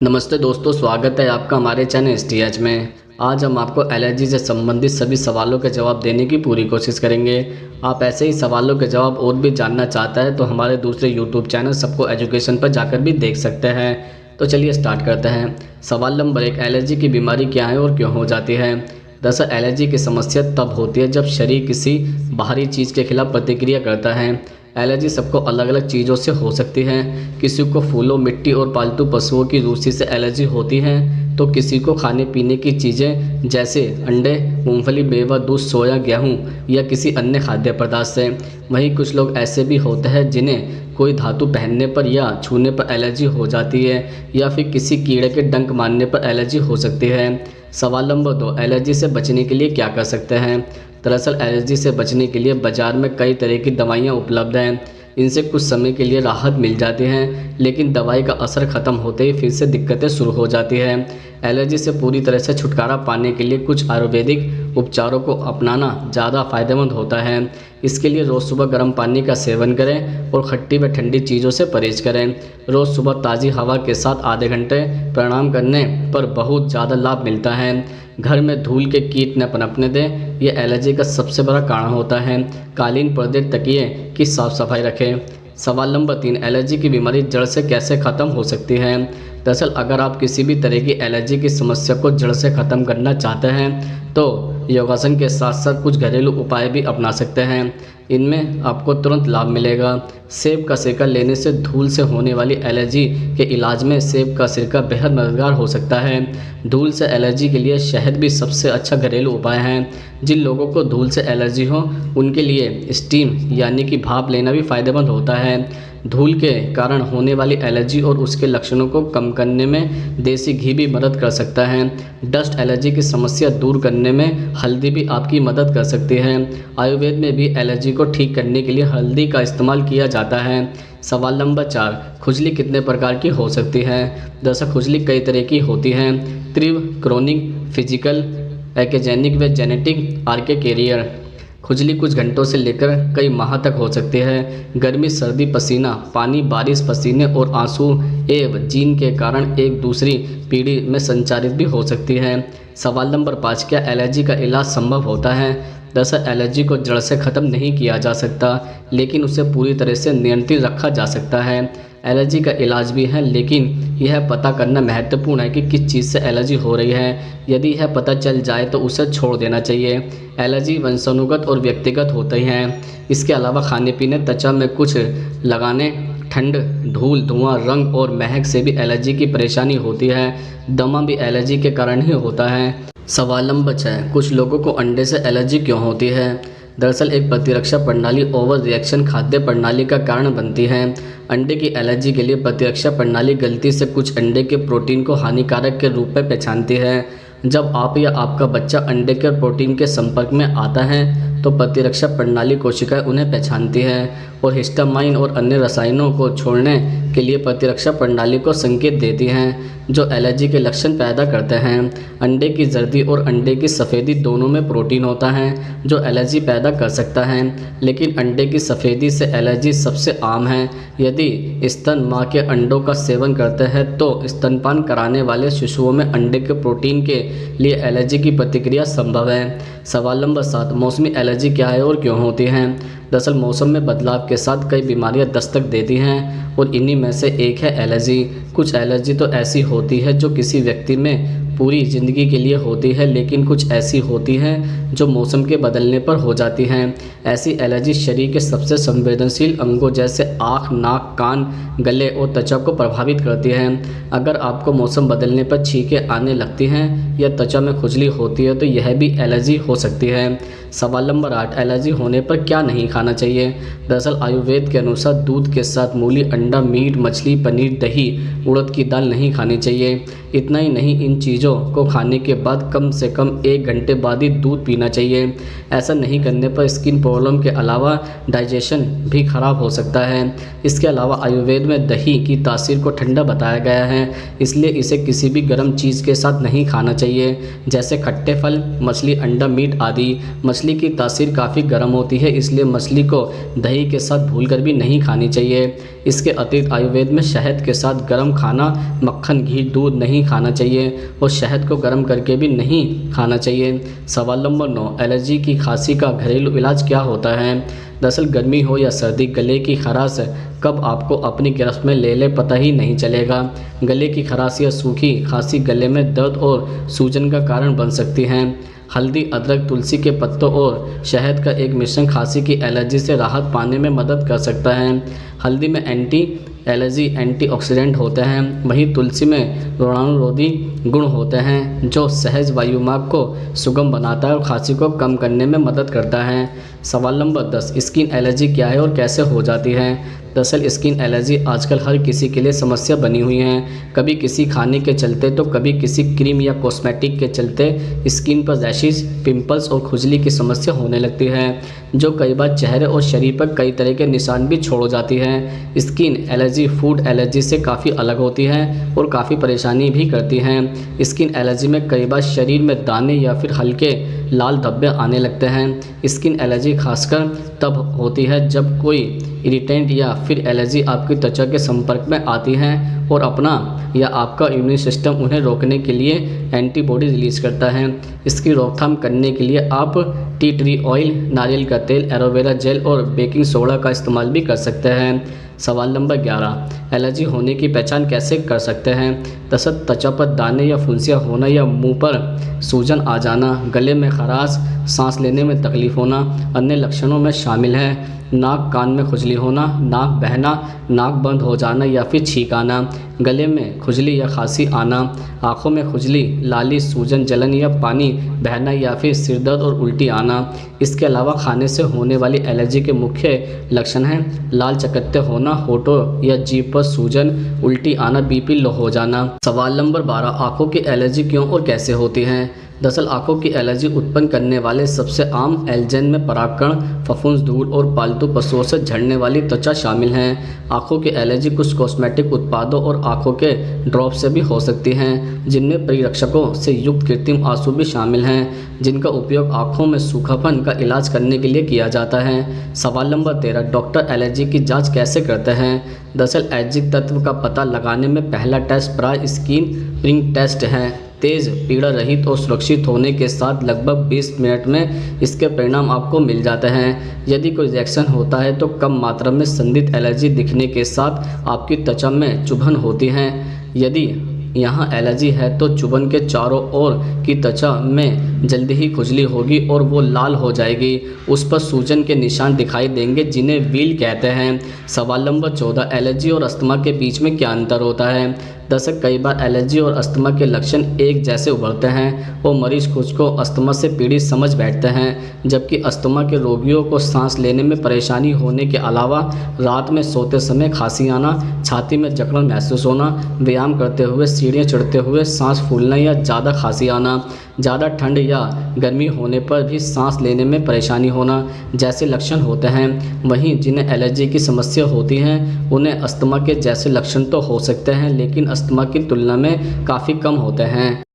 नमस्ते दोस्तों, स्वागत है आपका हमारे चैनल STH में। आज हम आपको एलर्जी से संबंधित सभी सवालों के जवाब देने की पूरी कोशिश करेंगे। आप ऐसे ही सवालों के जवाब और भी जानना चाहता है तो हमारे दूसरे YouTube चैनल सबको एजुकेशन पर जाकर भी देख सकते हैं। तो चलिए स्टार्ट करते हैं। सवाल नंबर 1, एलर्जी की बीमारी क्या है और क्यों हो जाती है। दरअसल एलर्जी की समस्या तब होती है जब शरीर किसी बाहरी चीज़ के खिलाफ प्रतिक्रिया करता है। एलर्जी सबको अलग अलग चीज़ों से हो सकती है। किसी को फूलों, मिट्टी और पालतू पशुओं की रूसी से एलर्जी होती है तो किसी को खाने पीने की चीज़ें जैसे अंडे, मूंगफली, मेवा, दूध, सोया, गेहूं या किसी अन्य खाद्य पदार्थ से। वहीं कुछ लोग ऐसे भी होते हैं जिन्हें कोई धातु पहनने पर या छूने पर एलर्जी हो जाती है या फिर किसी कीड़े के डंक मारने पर एलर्जी हो सकती है। सवाल नंबर 2, एलर्जी से बचने के लिए क्या कर सकते हैं। दरअसल एलर्जी से बचने के लिए बाज़ार में कई तरह की दवाइयाँ उपलब्ध हैं। इनसे कुछ समय के लिए राहत मिल जाती है, लेकिन दवाई का असर ख़त्म होते ही फिर से दिक्कतें शुरू हो जाती हैं। एलर्जी से पूरी तरह से छुटकारा पाने के लिए कुछ आयुर्वेदिक उपचारों को अपनाना ज़्यादा फायदेमंद होता है। इसके लिए रोज़ सुबह गर्म पानी का सेवन करें और खट्टी व ठंडी चीज़ों से परहेज करें। रोज़ सुबह ताज़ी हवा के साथ आधे घंटे प्राणायाम करने पर बहुत ज़्यादा लाभ मिलता है। घर में धूल के कीट न पनपने दें, यह एलर्जी का सबसे बड़ा कारण होता है। कालीन, पर्दे, तकिए की साफ़ सफाई रखें। सवाल नंबर 3, एलर्जी की बीमारी जड़ से कैसे ख़त्म हो सकती है। दरअसल अगर आप किसी भी तरह की एलर्जी की समस्या को जड़ से ख़त्म करना चाहते हैं तो योगासन के साथ साथ कुछ घरेलू उपाय भी अपना सकते हैं। इनमें आपको तुरंत लाभ मिलेगा। सेब का सिरका लेने से धूल से होने वाली एलर्जी के इलाज में सेब का सिरका बेहद मददगार हो सकता है। धूल से एलर्जी के लिए शहद भी सबसे अच्छा घरेलू उपाय है। जिन लोगों को धूल से एलर्जी हो उनके लिए स्टीम यानी कि भाप लेना भी फायदेमंद होता है। धूल के कारण होने वाली एलर्जी और उसके लक्षणों को कम करने में देसी घी भी मदद कर सकता है। डस्ट एलर्जी की समस्या दूर करने में हल्दी भी आपकी मदद कर सकती है। आयुर्वेद में भी एलर्जी को ठीक करने के लिए हल्दी का इस्तेमाल किया जाता है। सवाल नंबर 4, खुजली कितने प्रकार की हो सकती है। दरअसल खुजली कई तरह की होती है। तीव्र, क्रोनिक, फिजिकल, एक्जेनिक व जेनेटिक आर्के कैरियर। खुजली कुछ घंटों से लेकर कई माह तक हो सकती है। गर्मी, सर्दी, पसीना, पानी, बारिश, पसीने और आंसू एवं जीन के कारण एक दूसरी पीढ़ी में संचारित भी हो सकती है। सवाल नंबर 5, क्या एलर्जी का इलाज संभव होता है। दरअसल एलर्जी को जड़ से ख़त्म नहीं किया जा सकता, लेकिन उसे पूरी तरह से नियंत्रित रखा जा सकता है। एलर्जी का इलाज भी है, लेकिन यह पता करना महत्वपूर्ण है कि किस चीज़ से एलर्जी हो रही है। यदि यह पता चल जाए तो उसे छोड़ देना चाहिए। एलर्जी वंशानुगत और व्यक्तिगत होते हैं। इसके अलावा खाने पीने, त्वचा में कुछ लगाने, ठंड, धूल, धुआं, रंग और महक से भी एलर्जी की परेशानी होती है। दमा भी एलर्जी के कारण ही होता है। सवाल नंबर 6, कुछ लोगों को अंडे से एलर्जी क्यों होती है। दरअसल एक प्रतिरक्षा प्रणाली ओवर रिएक्शन खाद्य प्रणाली का कारण बनती है। अंडे की एलर्जी के लिए प्रतिरक्षा प्रणाली गलती से कुछ अंडे के प्रोटीन को हानिकारक के रूप में पहचानती है। जब आप या आपका बच्चा अंडे के प्रोटीन के संपर्क में आता है तो प्रतिरक्षा प्रणाली कोशिकाएं उन्हें पहचानती है और हिस्टामाइन और अन्य रसायनों को छोड़ने के लिए प्रतिरक्षा प्रणाली को संकेत देती हैं जो एलर्जी के लक्षण पैदा करते हैं। अंडे की जर्दी और अंडे की सफ़ेदी दोनों में प्रोटीन होता है जो एलर्जी पैदा कर सकता है, लेकिन अंडे की सफ़ेदी से एलर्जी सबसे आम है। यदि स्तन माँ के अंडों का सेवन करते हैं तो स्तनपान कराने वाले शिशुओं में अंडे के प्रोटीन के लिए एलर्जी की प्रतिक्रिया संभव है। सवाल नंबर 7, मौसमी एलर्जी क्या है और क्यों होती है। दरअसल मौसम में बदलाव के साथ कई बीमारियां दस्तक देती हैं और इन्हीं में से एक है एलर्जी। कुछ एलर्जी तो ऐसी होती है जो किसी व्यक्ति में पूरी ज़िंदगी के लिए होती है, लेकिन कुछ ऐसी होती हैं जो मौसम के बदलने पर हो जाती हैं। ऐसी एलर्जी शरीर के सबसे संवेदनशील अंगों जैसे आँख, नाक, कान, गले और त्वचा को प्रभावित करती हैं। अगर आपको मौसम बदलने पर छींकें आने लगती हैं या त्वचा में खुजली होती है तो यह भी एलर्जी हो सकती है। सवाल नंबर 8, एलर्जी होने पर क्या नहीं खाना चाहिए। दरअसल आयुर्वेद के अनुसार दूध के साथ मूली, अंडा, मीट, मछली, पनीर, दही, उड़द की दाल नहीं खानी चाहिए। इतना ही नहीं, इन चीज़ों को खाने के बाद कम से कम 1 घंटे बाद ही दूध पीना चाहिए। ऐसा नहीं करने पर स्किन प्रॉब्लम के अलावा डाइजेशन भी खराब हो सकता है। इसके अलावा आयुर्वेद में दही की तासीर को ठंडा बताया गया है, इसलिए इसे किसी भी गर्म चीज़ के साथ नहीं खाना चाहिए, जैसे खट्टे फल, मछली, अंडा, मीट आदि। मछली की तासीर काफ़ी गर्म होती है, इसलिए मछली को दही के साथ भूलकर भी नहीं खानी चाहिए। इसके अतिरिक्त आयुर्वेद में शहद के साथ गर्म खाना, मक्खन, घी, दूध नहीं खाना चाहिए और शहद को गर्म करके भी नहीं खाना चाहिए। सवाल नंबर 9, एलर्जी की खांसी का घरेलू इलाज क्या होता है? दरअसल गर्मी हो या सर्दी, गले की खराश कब आपको अपनी गिरफ्त में ले ले पता ही नहीं चलेगा। गले की खराश या सूखी खांसी गले में दर्द और सूजन का कारण बन सकती हैं। हल्दी, अदरक, तुलसी के पत्तों और शहद का एक मिश्रण खांसी की एलर्जी से राहत पाने में मदद कर सकता है। हल्दी में एंटी एलर्जी एंटीऑक्सीडेंट होते हैं, वहीं तुलसी में रोगाणुरोधी गुण होते हैं जो सहज वायुमार्ग को सुगम बनाता है और खांसी को कम करने में मदद करता है। सवाल नंबर 10, स्किन एलर्जी क्या है और कैसे हो जाती है? दरअसल स्किन एलर्जी आजकल हर किसी के लिए समस्या बनी हुई है। कभी किसी खाने के चलते तो कभी किसी क्रीम या कॉस्मेटिक के चलते स्किन पर रैशेस, पिंपल्स और खुजली की समस्या होने लगती है, जो कई बार चेहरे और शरीर पर कई तरह के निशान भी छोड़ जाती है। स्किन एलर्जी फूड एलर्जी से काफ़ी अलग होती है और काफ़ी परेशानी भी करती हैं। स्किन एलर्जी में कई बार शरीर में दाने या फिर हल्के लाल धब्बे आने लगते हैं। स्किन एलर्जी खासकर तब होती है जब कोई इरिटेंट या फिर एलर्जी आपकी त्वचा के संपर्क में आती है और अपना या आपका इम्यून सिस्टम उन्हें रोकने के लिए एंटीबॉडी रिलीज़ करता है। इसकी रोकथाम करने के लिए आप टी ट्री ऑयल, नारियल का तेल, एलोवेरा जेल और बेकिंग सोडा का इस्तेमाल भी कर सकते हैं। सवाल नंबर 11, एलर्जी होने की पहचान कैसे कर सकते हैं? दरअसल त्वचा पर दाने या फुंसियाँ होना या मुंह पर सूजन आ जाना, गले में खराश, सांस लेने में तकलीफ होना अन्य लक्षणों में शामिल है। नाक कान में खुजली होना, नाक बहना, नाक बंद हो जाना या फिर छींक आना, गले में खुजली या खांसी आना, आँखों में खुजली, लाली, सूजन, जलन या पानी बहना या फिर सिर दर्द और उल्टी आना। इसके अलावा खाने से होने वाली एलर्जी के मुख्य लक्षण हैं लाल चकत्ते होना, होठों या जीभ पर सूजन, उल्टी आना, बीपी लो हो जाना। सवाल नंबर 12, आँखों की एलर्जी क्यों और कैसे होती है? दरअसल आँखों की एलर्जी उत्पन्न करने वाले सबसे आम एलर्जन में परागकण, फफूंद, धूल और पालतू पशुओं से झड़ने वाली त्वचा शामिल हैं। आँखों की एलर्जी कुछ कॉस्मेटिक उत्पादों और आँखों के ड्रॉप से भी हो सकती हैं, जिनमें परिरक्षकों से युक्त कृत्रिम आंसू भी शामिल हैं, जिनका उपयोग आँखों में सूखापन का इलाज करने के लिए किया जाता है। सवाल नंबर 13, डॉक्टर एलर्जी की जाँच कैसे करते हैं? दरअसल एलर्जिक तत्व का पता लगाने में पहला टेस्ट प्राय स्किन प्रिंग टेस्ट है। तेज़, पीड़ा रहित और सुरक्षित होने के साथ लगभग 20 मिनट में इसके परिणाम आपको मिल जाते हैं। यदि कोई रिएक्शन होता है तो कम मात्रा में संदिग्ध एलर्जी दिखने के साथ आपकी त्वचा में चुभन होती है। यदि यहाँ एलर्जी है तो चुभन के चारों ओर की त्वचा में जल्दी ही खुजली होगी और वो लाल हो जाएगी। उस पर सूजन के निशान दिखाई देंगे जिन्हें व्हील कहते हैं। सवाल नंबर 14, एलर्जी और अस्थमा के बीच में क्या अंतर होता है? दरअसल कई बार एलर्जी और अस्थमा के लक्षण एक जैसे उभरते हैं और मरीज खुद को अस्थमा से पीड़ित समझ बैठते हैं, जबकि अस्थमा के रोगियों को सांस लेने में परेशानी होने के अलावा रात में सोते समय खांसी आना, छाती में जकड़न महसूस होना, व्यायाम करते हुए सीढ़ियाँ चढ़ते हुए सांस फूलना या ज़्यादा खांसी आना, ज़्यादा ठंड या गर्मी होने पर भी सांस लेने में परेशानी होना जैसे लक्षण होते हैं। वहीं जिन्हें एलर्जी की समस्या होती है उन्हें अस्थमा के जैसे लक्षण तो हो सकते हैं, लेकिन अस्थमा की तुलना में काफ़ी कम होते हैं।